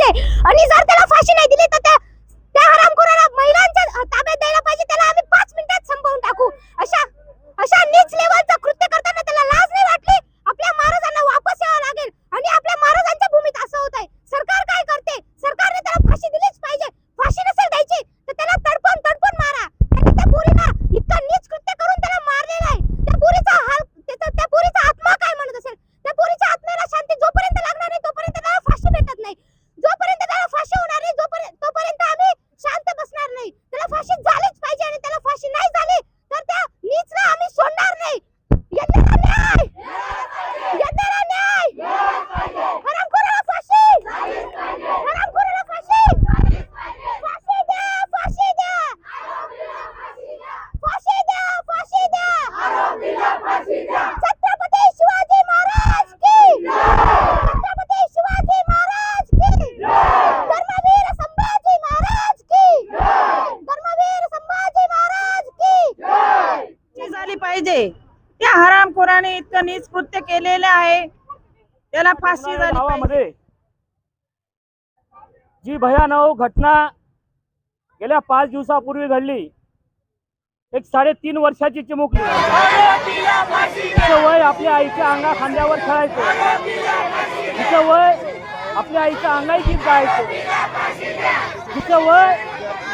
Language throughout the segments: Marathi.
पाहिजे आणि जर त्याला फाशी नाही दिली तर त्या हरामखोराला महिलांच्या ताब्यात द्यायला पाहिजे. त्याला आम्ही 5 मिनिटात संपवून टाकू. अशा नीच लेवलचं कृत्य करताना त्याला लाज नाही वाटली? आपल्या महाराजांना वापस यावं लागेल आणि आपल्या महाराजांच्या भूमीत असं होत आहे. सरकार काय करते? सरकारने त्याला फाशी दिलीच पाहिजे. फाशी नसेल द्यायची तर त्याला तडपून मारा. त्यांनी त्या पोरीला इतकं नीच कृत्य करून त्याला मारलेलं आहे. त्या पोरीचा आत्मा काय म्हणत असेल? त्या पोरीच्या आत्म्याला शांती जोपर्यंत लागणार नाही तोपर्यंत त्याला फाशी भेटत नाही. जोपर्यंत त्याला फाशी होणार नाही तोपर्यंत आम्ही शांत बसणार नाही. त्याला फाशी झालीच पाहिजे आणि त्याला फाशी नाही झाली तर त्या नीचला आम्ही सोडणार नाही. येणारा न्याय, येणारा न्याय. हरामखोराला फाशी, हरामखोराला फाशी, फाशी द्या, फाशी द्या, फाशी द्या, फाशी द्या. छत्रपती शिवाजी महाराज की, छत्रपती शिवाजी महाराज की, धर्मवीर संभाजी महाराज की, धर्मवीर संभाजी महाराज की झाली पाहिजे. त्या हरामखोराने इतकं नीच कृत्य केलेलं आहे, त्याला फाशी झाली पाहिजे. जी भयानक घटना गेल्या 5 दिवसापूर्वी घडली, एक 3.5 वर्षाची चिमुकली, तिचं वय आपल्या आईच्या अंगा खांद्यावर खेळायचं, तिचं वय आपल्या आईच्या अंगाई गीत गायचं, तिचं वय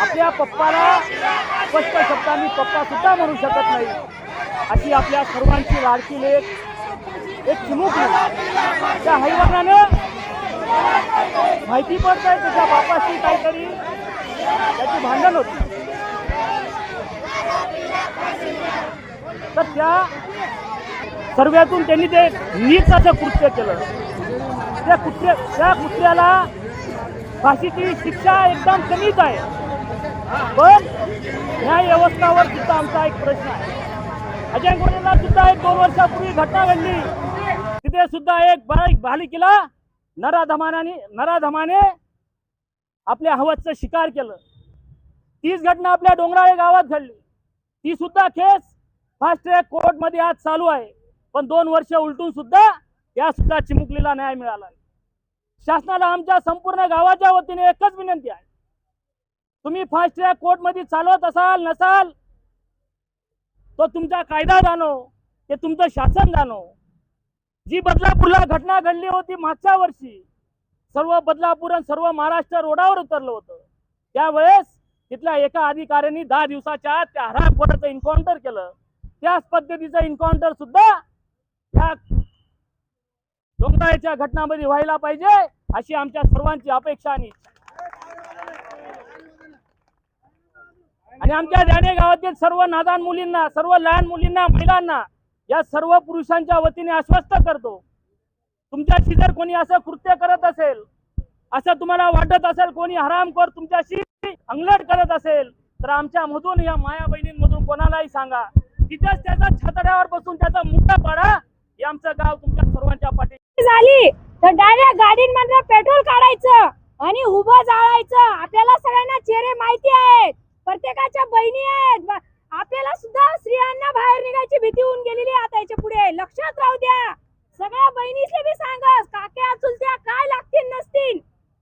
आपल्या पप्पाला स्पष्ट शब्दांनी पप्पा सुद्धा म्हणू शकत नाही अशी आपल्या सर्वांची लाडकी लेक एक चिमुकली. त्या हैवानानं माहिती पडतंय त्याच्या बापाशी काहीतरी त्याची भांडण होती, तर त्या सर्वातून त्यांनी ते नीच असं कृत्य केलं. त्या कुत्र्याला फाशीची शिक्षा एकदम कमीच आहे. पण न्याय व्यवस्थावर सुद्धा आमचा एक प्रश्न आहे. अजयगुंडेला सुद्धा एक 2 वर्षापूर्वी घटना घडली, तिथे सुद्धा एक बालिकेला नराधमाने आपल्या हवसचं शिकार केलं. तीच घटना आपल्या डोंगराळे गावात घडली. ती सुद्धा केस फास्ट ट्रॅक कोर्ट मध्ये आज चालू आहे. पण 2 वर्ष उलटून सुद्धा त्या सुद्धा चिमुकलीला न्याय मिळाला. शासनाला आमच्या संपूर्ण गावाच्या वतीने एकच विनंती आहे, तुम्ही फास्ट ट्रॅक कोर्ट मध्ये चालवत असाल नसाल तो तुमचा कायदा जाणो, ते तुमचं शासन जाणो. जी बदलापूरला घटना घडली होती मागच्या वर्षी, सर्व बदलापूर आणि सर्व महाराष्ट्र रोडावर उतरलं होतं. त्यावेळेस तिथल्या एका अधिकाऱ्यांनी 10 दिवसाच्या आत त्या हरामखोराचं एन्काउंटर केलं. त्याच पद्धतीचं एन्काउंटर सुद्धा या डोंगराळ्याच्या घटनांमध्ये व्हायला पाहिजे अशी आमच्या सर्वांची अपेक्षा आणि आमच्या जाणे गावातील सर्व नादान मुलींना, सर्व लहान मुलींना, महिलांना, या सर्व पुरुषांच्या वतीने आश्वस्त करतो, तुमच्याशी जर कोणी असं कृत्य करत असेल, असं तुम्हाला वाटत असेल कोणी हरामखोर तुमच्याशी अंगलट करत असेल, तर आमच्या मधून या माया बहिणींमधून कोणालाही सांगा, तिथेच त्याचा छातड्यावर बसून त्याचा मुद्दा पाडा. हे आमचं गाव तुमच्या सर्वांच्या पाठी झाली तर डायरेक्ट गाडींमधनं पेट्रोल काढायचं आणि उभं जाळायचं. आपल्याला सगळ्यांना चेहरे माहिती आहेत, प्रत्येकाच्या बहिणी आहेत. आपल्याला सुद्धा स्त्रियांना बाहेर निघायची भीती होऊन गेलेली आहे. आता याच्या पुढे लक्षात राहू द्या. सगळ्या बहिणीसले बी सांगा, काक्या चुलत्या काय लागतील नसतील,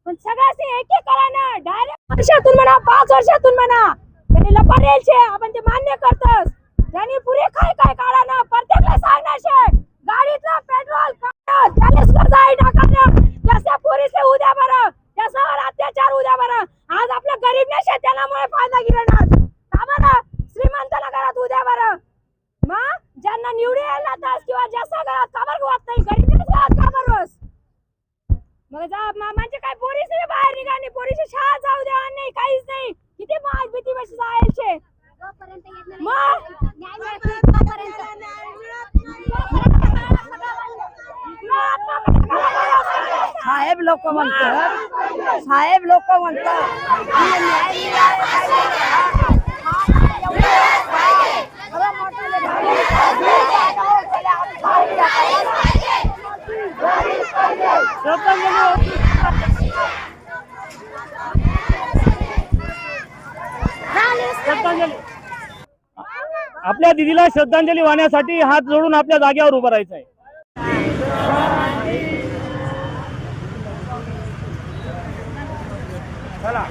पण सगळ्याचे एकेकानं डायरेक्ट वर्षातून म्हणा 5 वर्षातून म्हणा त्यांनी लपाडेल छे, आपण ते मान्य करतोस. त्यांनी पुरे काय काढा ना, प्रत्येकला सांगणार शे गाडीतलं पेट्रोल काढ, त्याला स्पर्धा टाकानं, जसं पोरीसे उद्या बरं, त्याच्यावर अत्याचार उद्या बरं. आज आपल्या गरीब ने शेतकऱ्यामुळे फायदा गिरणार का बरं, श्रीमंताला घरात उद्या बरं. मग ज्यांना निवडी यायला तास किंवा जास्त घरात काबर होत नाही, गरीब घरात काबर होस. मग म्हणजे काय पोरीसे बाहेर निघाली, पोरीशी शाळा जाऊ देणार नाही, काहीच नाही. किती माज भीती बस जायचे साहेब लोक म्हणतात आपल्या दिदीला श्रद्धांजली वाहण्यासाठी हात जोडून आपल्या जागेवर उभं राहायचं आहे. चला